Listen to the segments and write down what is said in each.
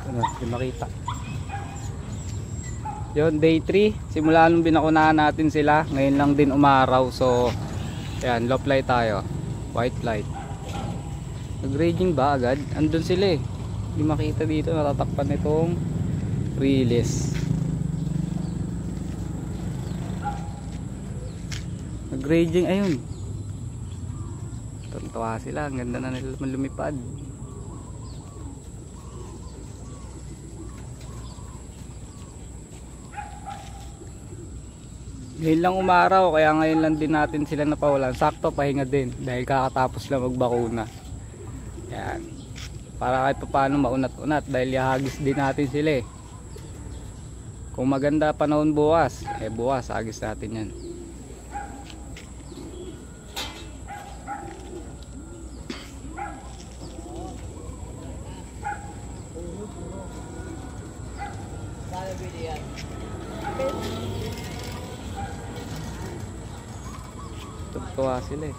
Ano, hindi makita. Yun, day 3. Simula nung binakunahan natin sila, ngayon lang din umaraw. So, ayan, low light tayo. White light. Nag-raging ba agad? Andun sila eh. Hindi makita dito, natatakpan itong release. Nag-raging, ayun. Tuntua sila, ang ganda na nila lumipad. Ngayon lang umaraw, kaya ngayon lang din natin sila napawalan. Sakto, pahinga din dahil kakatapos lang magbakuna. Yan, para kahit paano maunat-unat dahil ihagis din natin sila eh. Kung maganda panahon bukas, bukas hagis natin yan. Tuwa sila eh.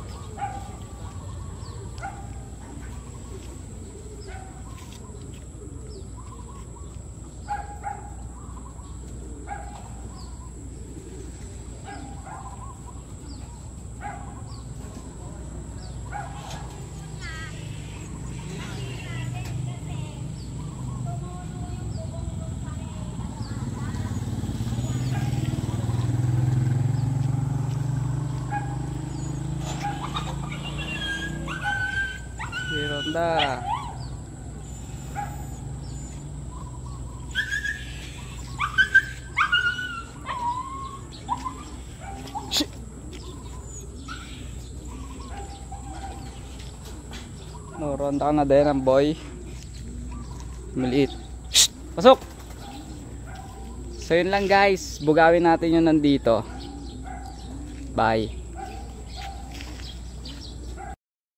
Ronda. No, ronda ka na din ang boy. Maliit. Pasok. So yun lang guys, bugawin natin yung nandito. Bye.